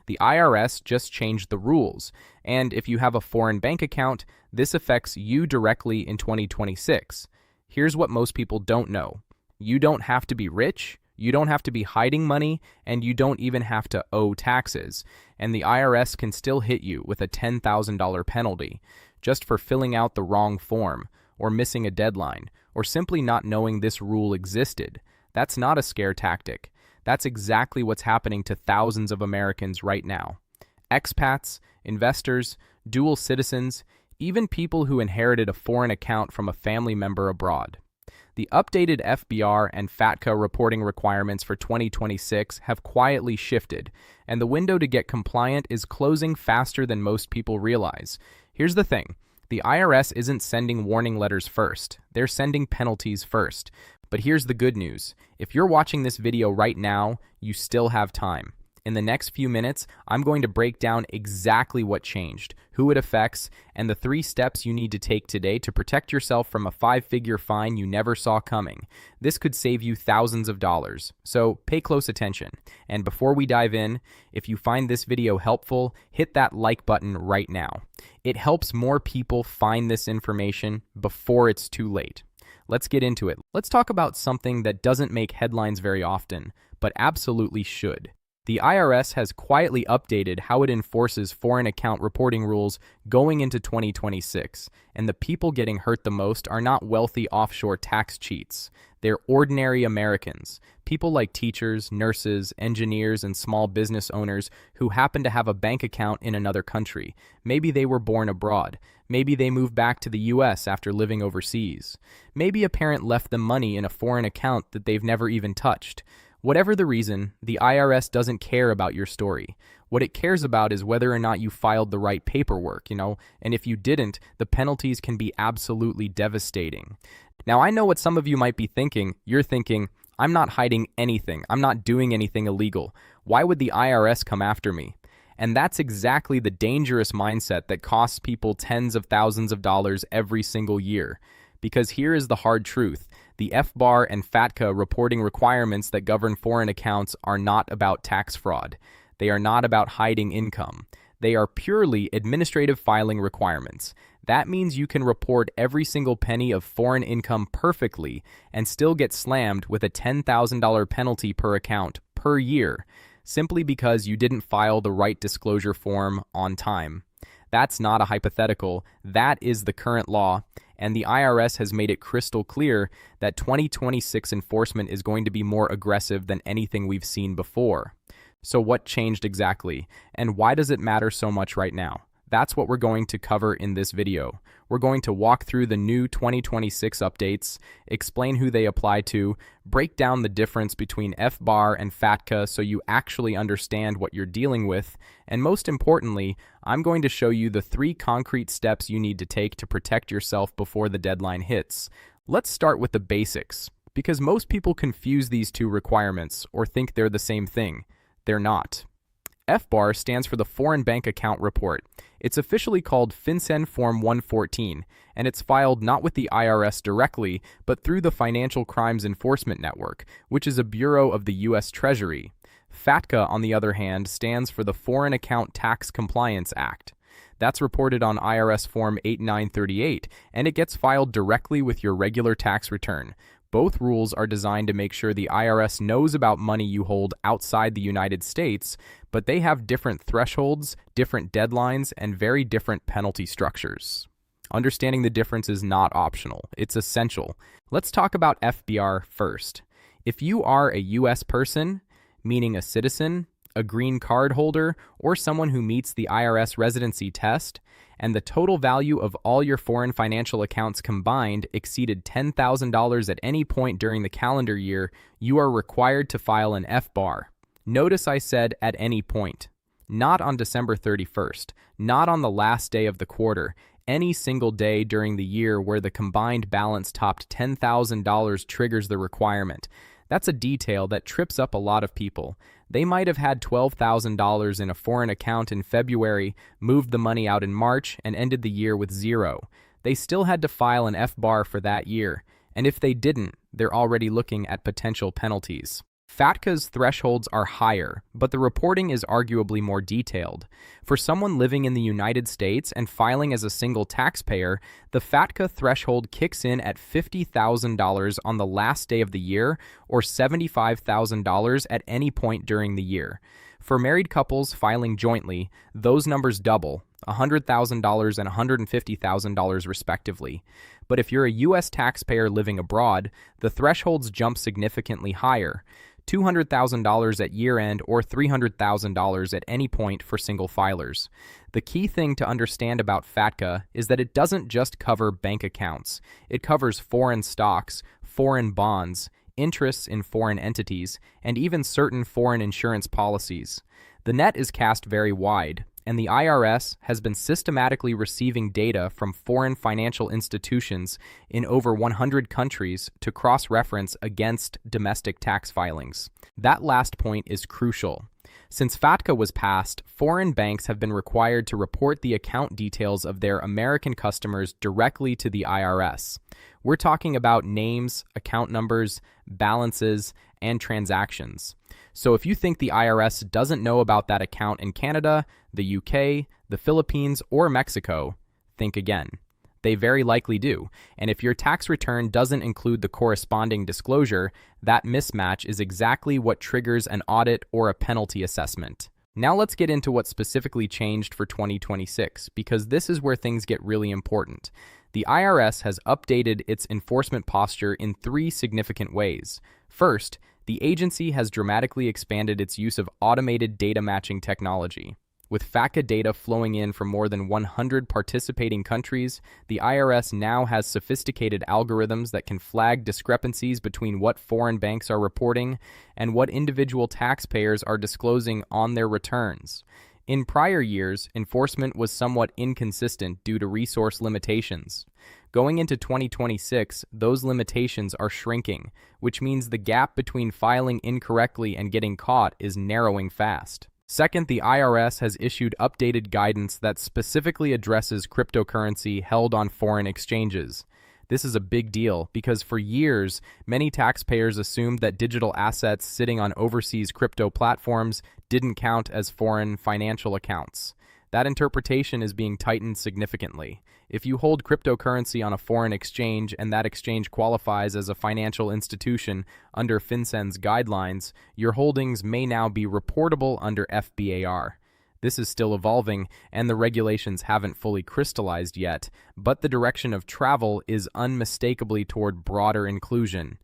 The IRS just changed the rules, and if you have a foreign bank account, this affects you directly in 2026. Here's what most people don't know. You don't have to be rich, you don't have to be hiding money, and you don't even have to owe taxes. And the IRS can still hit you with a $10,000 penalty just for filling out the wrong form, or missing a deadline, or simply not knowing this rule existed. That's not a scare tactic. That's exactly what's happening to thousands of Americans right now. Expats, investors, dual citizens, even people who inherited a foreign account from a family member abroad. The updated FBAR and FATCA reporting requirements for 2026 have quietly shifted, and the window to get compliant is closing faster than most people realize. Here's the thing. The IRS isn't sending warning letters first. They're sending penalties first. But here's the good news. If you're watching this video right now, you still have time. In the next few minutes, I'm going to break down exactly what changed, who it affects, and the 3 steps you need to take today to protect yourself from a 5-figure fine you never saw coming. This could save you thousands of dollars, so pay close attention. And before we dive in, if you find this video helpful, hit that like button right now. It helps more people find this information before it's too late. Let's get into it. Let's talk about something that doesn't make headlines very often, but absolutely should. The IRS has quietly updated how it enforces foreign account reporting rules going into 2026, and the people getting hurt the most are not wealthy offshore tax cheats. They're ordinary Americans, people like teachers, nurses, engineers, and small business owners who happen to have a bank account in another country. Maybe they were born abroad. Maybe they moved back to the US after living overseas. Maybe a parent left them money in a foreign account that they've never even touched. Whatever the reason, the IRS doesn't care about your story. What it cares about is whether or not you filed the right paperwork, and if you didn't, the penalties can be absolutely devastating. Now, I know what some of you might be thinking. You're thinking, I'm not hiding anything. I'm not doing anything illegal. Why would the IRS come after me? And that's exactly the dangerous mindset that costs people tens of thousands of dollars every single year. Because here is the hard truth. The FBAR and FATCA reporting requirements that govern foreign accounts are not about tax fraud. They are not about hiding income. They are purely administrative filing requirements. That means you can report every single penny of foreign income perfectly and still get slammed with a $10,000 penalty per account per year, simply because you didn't file the right disclosure form on time. That's not a hypothetical. That is the current law, and the IRS has made it crystal clear that 2026 enforcement is going to be more aggressive than anything we've seen before. So what changed exactly, and why does it matter so much right now? That's what we're going to cover in this video. We're going to walk through the new 2026 updates, explain who they apply to, break down the difference between FBAR and FATCA so you actually understand what you're dealing with, and most importantly, I'm going to show you the 3 concrete steps you need to take to protect yourself before the deadline hits. Let's start with the basics, because most people confuse these 2 requirements or think they're the same thing. They're not. FBAR stands for the Foreign Bank Account Report. It's officially called FinCEN Form 114, and it's filed not with the IRS directly, but through the Financial Crimes Enforcement Network, which is a bureau of the U.S. Treasury. FATCA, on the other hand, stands for the Foreign Account Tax Compliance Act. That's reported on IRS Form 8938, and it gets filed directly with your regular tax return. Both rules are designed to make sure the IRS knows about money you hold outside the United States, but they have different thresholds, different deadlines, and very different penalty structures. Understanding the difference is not optional, it's essential. Let's talk about FBAR first. If you are a U.S. person, meaning a citizen, a green card holder, or someone who meets the IRS residency test, and the total value of all your foreign financial accounts combined exceeded $10,000 at any point during the calendar year, you are required to file an FBAR. Notice I said at any point. Not on December 31st, not on the last day of the quarter, any single day during the year where the combined balance topped $10,000 triggers the requirement. That's a detail that trips up a lot of people. They might have had $12,000 in a foreign account in February, moved the money out in March, and ended the year with zero. They still had to file an FBAR for that year, and if they didn't, they're already looking at potential penalties. FATCA's thresholds are higher, but the reporting is arguably more detailed. For someone living in the United States and filing as a single taxpayer, the FATCA threshold kicks in at $50,000 on the last day of the year or $75,000 at any point during the year. For married couples filing jointly, those numbers double, $100,000 and $150,000 respectively. But if you're a U.S. taxpayer living abroad, the thresholds jump significantly higher, $200,000 at year-end or $300,000 at any point for single filers. The key thing to understand about FATCA is that it doesn't just cover bank accounts. It covers foreign stocks, foreign bonds, interests in foreign entities, and even certain foreign insurance policies. The net is cast very wide, and the IRS has been systematically receiving data from foreign financial institutions in over 100 countries to cross-reference against domestic tax filings. That last point is crucial. Since FATCA was passed, foreign banks have been required to report the account details of their American customers directly to the IRS. We're talking about names, account numbers, balances, and transactions. So if you think the IRS doesn't know about that account in Canada, the UK, the Philippines, or Mexico, think again. They very likely do, and if your tax return doesn't include the corresponding disclosure, that mismatch is exactly what triggers an audit or a penalty assessment. Now let's get into what specifically changed for 2026, because this is where things get really important. The IRS has updated its enforcement posture in 3 significant ways. First, the agency has dramatically expanded its use of automated data matching technology. With FATCA data flowing in from more than 100 participating countries, the IRS now has sophisticated algorithms that can flag discrepancies between what foreign banks are reporting and what individual taxpayers are disclosing on their returns. In prior years, enforcement was somewhat inconsistent due to resource limitations. Going into 2026, those limitations are shrinking, which means the gap between filing incorrectly and getting caught is narrowing fast. Second, the IRS has issued updated guidance that specifically addresses cryptocurrency held on foreign exchanges. This is a big deal because for years, many taxpayers assumed that digital assets sitting on overseas crypto platforms didn't count as foreign financial accounts. That interpretation is being tightened significantly. If you hold cryptocurrency on a foreign exchange and that exchange qualifies as a financial institution under FinCEN's guidelines, your holdings may now be reportable under FBAR. This is still evolving, and the regulations haven't fully crystallized yet, but the direction of travel is unmistakably toward broader inclusion.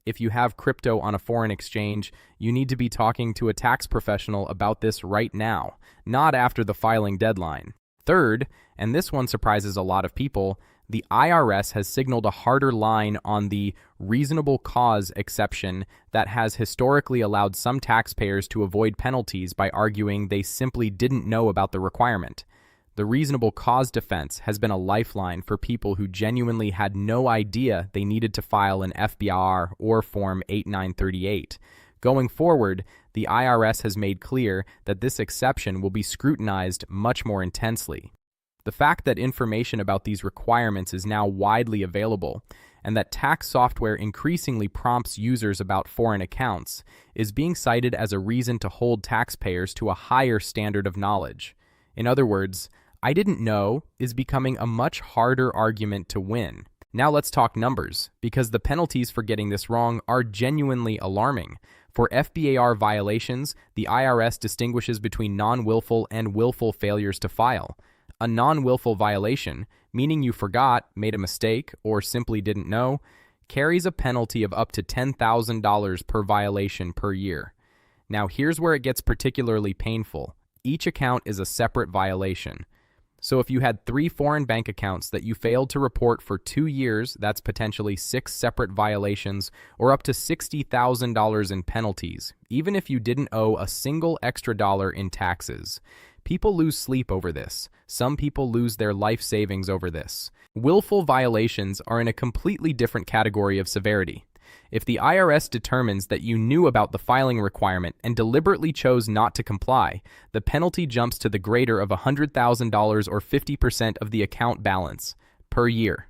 If you have crypto on a foreign exchange, you need to be talking to a tax professional about this right now, not after the filing deadline. Third, and this one surprises a lot of people, the IRS has signaled a harder line on the reasonable cause exception that has historically allowed some taxpayers to avoid penalties by arguing they simply didn't know about the requirement. The reasonable cause defense has been a lifeline for people who genuinely had no idea they needed to file an FBAR or Form 8938. Going forward, the IRS has made clear that this exception will be scrutinized much more intensely. The fact that information about these requirements is now widely available, and that tax software increasingly prompts users about foreign accounts, is being cited as a reason to hold taxpayers to a higher standard of knowledge. In other words, I didn't know is becoming a much harder argument to win. Now let's talk numbers, because the penalties for getting this wrong are genuinely alarming. For FBAR violations, the IRS distinguishes between non-willful and willful failures to file. A non-willful violation, meaning you forgot, made a mistake, or simply didn't know, carries a penalty of up to $10,000 per violation per year. Now here's where it gets particularly painful. Each account is a separate violation. So if you had 3 foreign bank accounts that you failed to report for 2 years, that's potentially 6 separate violations, or up to $60,000 in penalties, even if you didn't owe a single extra dollar in taxes. People lose sleep over this. Some people lose their life savings over this. Willful violations are in a completely different category of severity. If the IRS determines that you knew about the filing requirement and deliberately chose not to comply, the penalty jumps to the greater of $100,000 or 50% of the account balance per year.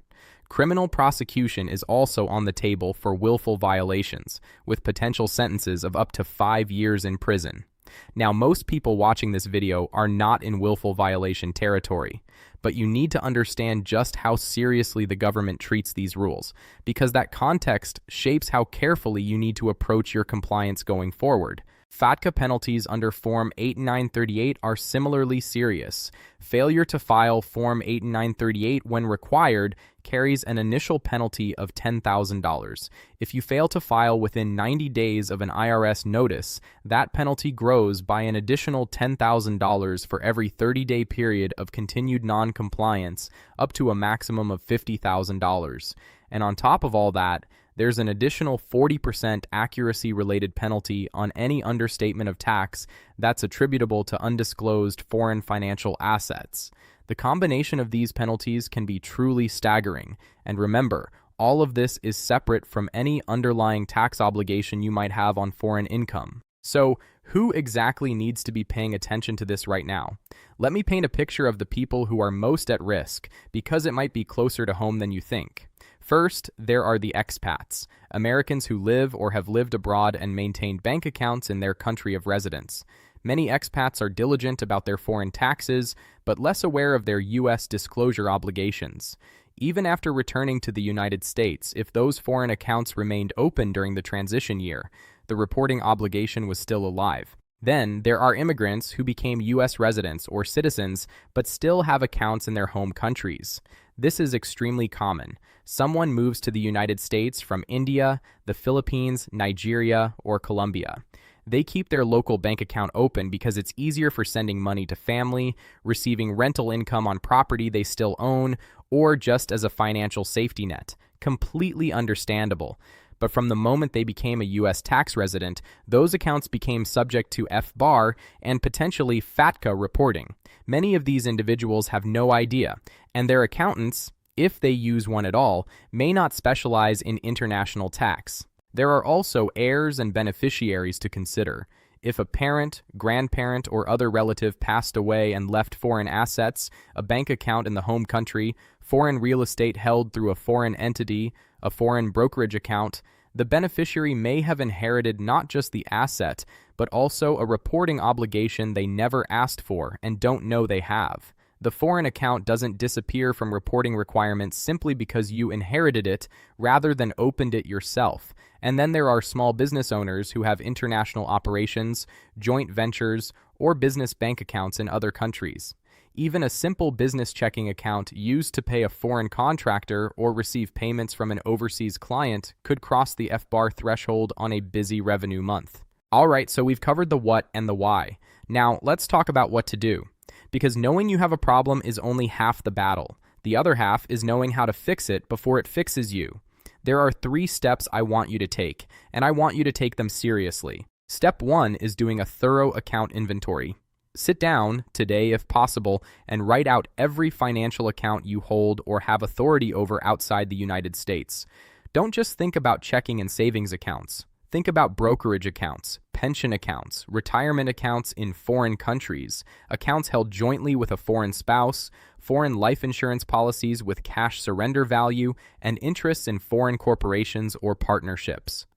Criminal prosecution is also on the table for willful violations, with potential sentences of up to 5 years in prison. Now, most people watching this video are not in willful violation territory, but you need to understand just how seriously the government treats these rules, because that context shapes how carefully you need to approach your compliance going forward. FATCA penalties under Form 8938 are similarly serious. Failure to file Form 8938 when required carries an initial penalty of $10,000. If you fail to file within 90 days of an IRS notice, that penalty grows by an additional $10,000 for every 30-day period of continued non-compliance, up to a maximum of $50,000. And on top of all that, there's an additional 40% accuracy-related penalty on any understatement of tax that's attributable to undisclosed foreign financial assets. The combination of these penalties can be truly staggering. And remember, all of this is separate from any underlying tax obligation you might have on foreign income. So, who exactly needs to be paying attention to this right now? Let me paint a picture of the people who are most at risk, because it might be closer to home than you think. First, there are the expats, Americans who live or have lived abroad and maintained bank accounts in their country of residence. Many expats are diligent about their foreign taxes, but less aware of their U.S. disclosure obligations. Even after returning to the United States, if those foreign accounts remained open during the transition year, the reporting obligation was still alive. Then, there are immigrants who became U.S. residents or citizens but still have accounts in their home countries. This is extremely common. Someone moves to the United States from India, the Philippines, Nigeria, or Colombia. They keep their local bank account open because it's easier for sending money to family, receiving rental income on property they still own, or just as a financial safety net. Completely understandable. But from the moment they became a U.S. tax resident, those accounts became subject to FBAR and potentially FATCA reporting. Many of these individuals have no idea, and their accountants, if they use one at all, may not specialize in international tax. There are also heirs and beneficiaries to consider. If a parent, grandparent, or other relative passed away and left foreign assets, a bank account in the home country, foreign real estate held through a foreign entity, a foreign brokerage account, the beneficiary may have inherited not just the asset, but also a reporting obligation they never asked for and don't know they have. The foreign account doesn't disappear from reporting requirements simply because you inherited it rather than opened it yourself. And then there are small business owners who have international operations, joint ventures, or business bank accounts in other countries. Even a simple business checking account used to pay a foreign contractor or receive payments from an overseas client could cross the FBAR threshold on a busy revenue month. All right, so we've covered the what and the why. Now, let's talk about what to do. Because knowing you have a problem is only half the battle. The other half is knowing how to fix it before it fixes you. There are 3 steps I want you to take, and I want you to take them seriously. Step 1 is doing a thorough account inventory. Sit down, today if possible, and write out every financial account you hold or have authority over outside the United States. Don't just think about checking and savings accounts. Think about brokerage accounts, pension accounts, retirement accounts in foreign countries, accounts held jointly with a foreign spouse, foreign life insurance policies with cash surrender value, and interests in foreign corporations or partnerships.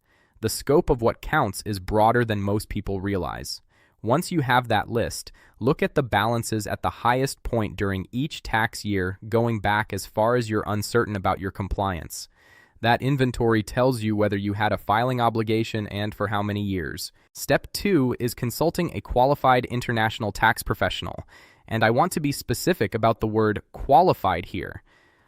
The scope of what counts is broader than most people realize. Once you have that list, look at the balances at the highest point during each tax year, going back as far as you're uncertain about your compliance. That inventory tells you whether you had a filing obligation and for how many years. Step 2 is consulting a qualified international tax professional, and I want to be specific about the word qualified here.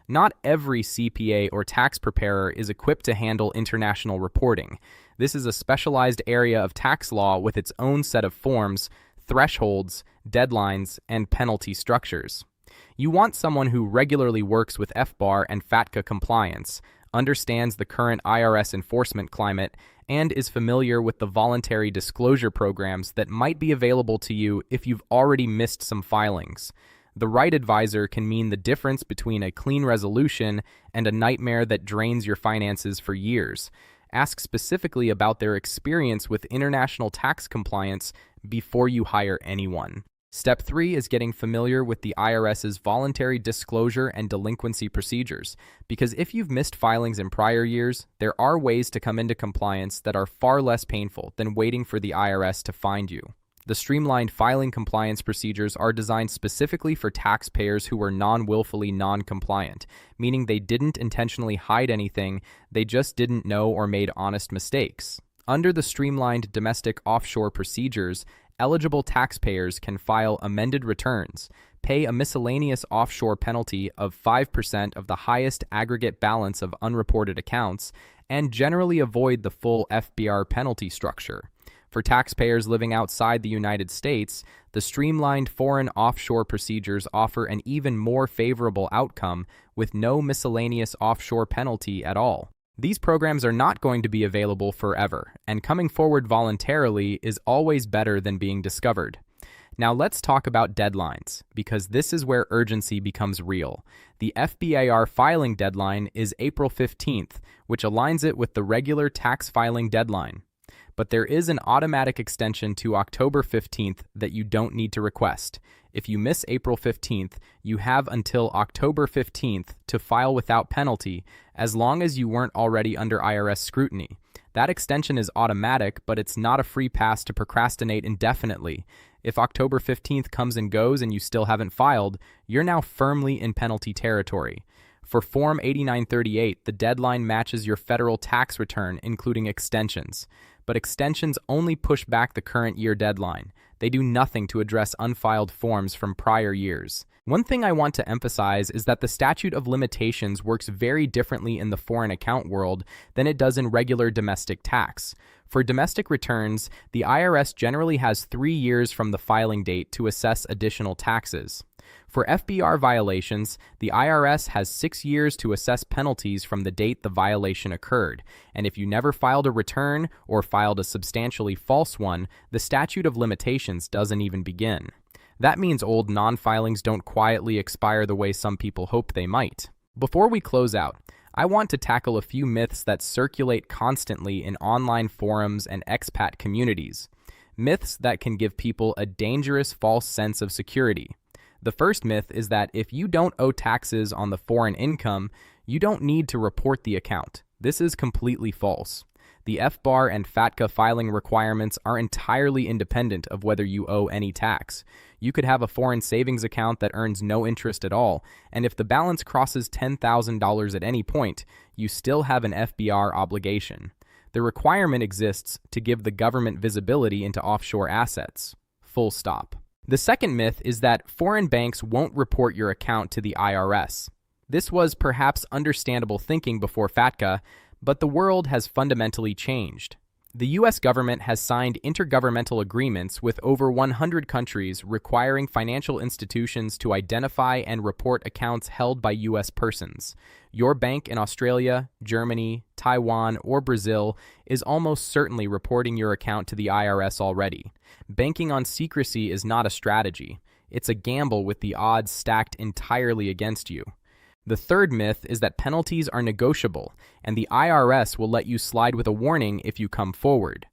Not every CPA or tax preparer is equipped to handle international reporting. This is a specialized area of tax law with its own set of forms, thresholds, deadlines, and penalty structures. You want someone who regularly works with FBAR and FATCA compliance, understands the current IRS enforcement climate, and is familiar with the voluntary disclosure programs that might be available to you if you've already missed some filings. The right advisor can mean the difference between a clean resolution and a nightmare that drains your finances for years. Ask specifically about their experience with international tax compliance before you hire anyone. Step 3 is getting familiar with the IRS's voluntary disclosure and delinquency procedures, because if you've missed filings in prior years, there are ways to come into compliance that are far less painful than waiting for the IRS to find you. The streamlined filing compliance procedures are designed specifically for taxpayers who were non-willfully non-compliant, meaning they didn't intentionally hide anything, they just didn't know or made honest mistakes. Under the streamlined domestic offshore procedures, eligible taxpayers can file amended returns, pay a miscellaneous offshore penalty of 5% of the highest aggregate balance of unreported accounts, and generally avoid the full FBAR penalty structure. For taxpayers living outside the United States, the streamlined foreign offshore procedures offer an even more favorable outcome with no miscellaneous offshore penalty at all. These programs are not going to be available forever, and coming forward voluntarily is always better than being discovered. Now let's talk about deadlines, because this is where urgency becomes real. The FBAR filing deadline is April 15th, which aligns it with the regular tax filing deadline. But there is an automatic extension to October 15th that you don't need to request. If you miss April 15th, you have until October 15th to file without penalty, as long as you weren't already under IRS scrutiny. That extension is automatic, but it's not a free pass to procrastinate indefinitely. If October 15th comes and goes and you still haven't filed, you're now firmly in penalty territory. For Form 8938, the deadline matches your federal tax return, including extensions. But extensions only push back the current year deadline. They do nothing to address unfiled forms from prior years. One thing I want to emphasize is that the statute of limitations works very differently in the foreign account world than it does in regular domestic tax. For domestic returns, the IRS generally has 3 years from the filing date to assess additional taxes. For FBAR violations, the IRS has 6 years to assess penalties from the date the violation occurred, and if you never filed a return or filed a substantially false one, the statute of limitations doesn't even begin. That means old non-filings don't quietly expire the way some people hope they might. Before we close out, I want to tackle a few myths that circulate constantly in online forums and expat communities. Myths that can give people a dangerous false sense of security. The first myth is that if you don't owe taxes on the foreign income, you don't need to report the account. This is completely false. The FBAR and FATCA filing requirements are entirely independent of whether you owe any tax. You could have a foreign savings account that earns no interest at all, and if the balance crosses $10,000 at any point, you still have an FBAR obligation. The requirement exists to give the government visibility into offshore assets. Full stop. The second myth is that foreign banks won't report your account to the IRS. This was perhaps understandable thinking before FATCA, but the world has fundamentally changed. The U.S. government has signed intergovernmental agreements with over 100 countries requiring financial institutions to identify and report accounts held by U.S. persons. Your bank in Australia, Germany, Taiwan, or Brazil is almost certainly reporting your account to the IRS already. Banking on secrecy is not a strategy. It's a gamble with the odds stacked entirely against you. The third myth is that penalties are negotiable, and the IRS will let you slide with a warning if you come forward.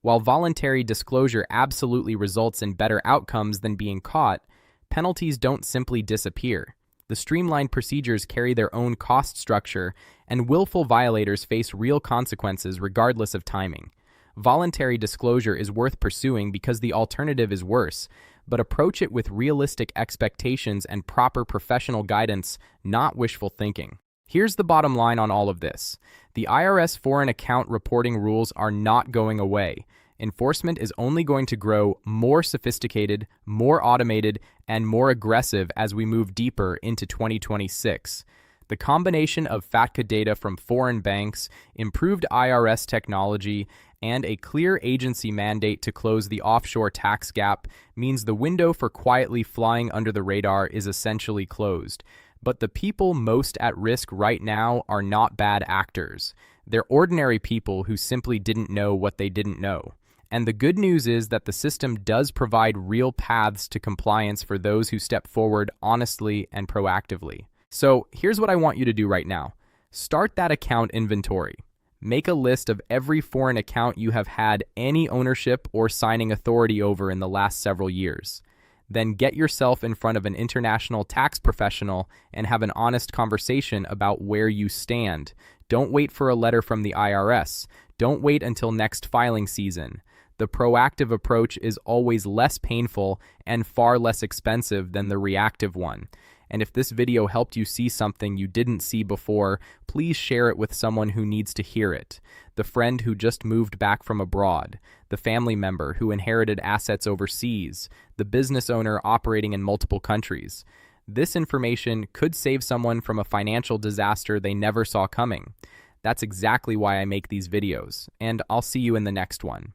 While voluntary disclosure absolutely results in better outcomes than being caught, penalties don't simply disappear. The streamlined procedures carry their own cost structure, and willful violators face real consequences regardless of timing. Voluntary disclosure is worth pursuing because the alternative is worse, but approach it with realistic expectations and proper professional guidance, not wishful thinking. Here's the bottom line on all of this. The IRS foreign account reporting rules are not going away. Enforcement is only going to grow more sophisticated, more automated, and more aggressive as we move deeper into 2026. The combination of FATCA data from foreign banks, improved IRS technology, and a clear agency mandate to close the offshore tax gap means the window for quietly flying under the radar is essentially closed. But the people most at risk right now are not bad actors. They're ordinary people who simply didn't know what they didn't know. And the good news is that the system does provide real paths to compliance for those who step forward honestly and proactively. So here's what I want you to do right now. Start that account inventory. Make a list of every foreign account you have had any ownership or signing authority over in the last several years. Then get yourself in front of an international tax professional and have an honest conversation about where you stand. Don't wait for a letter from the IRS. Don't wait until next filing season. The proactive approach is always less painful and far less expensive than the reactive one. And if this video helped you see something you didn't see before, please share it with someone who needs to hear it. The friend who just moved back from abroad, the family member who inherited assets overseas, the business owner operating in multiple countries. This information could save someone from a financial disaster they never saw coming. That's exactly why I make these videos, and I'll see you in the next one.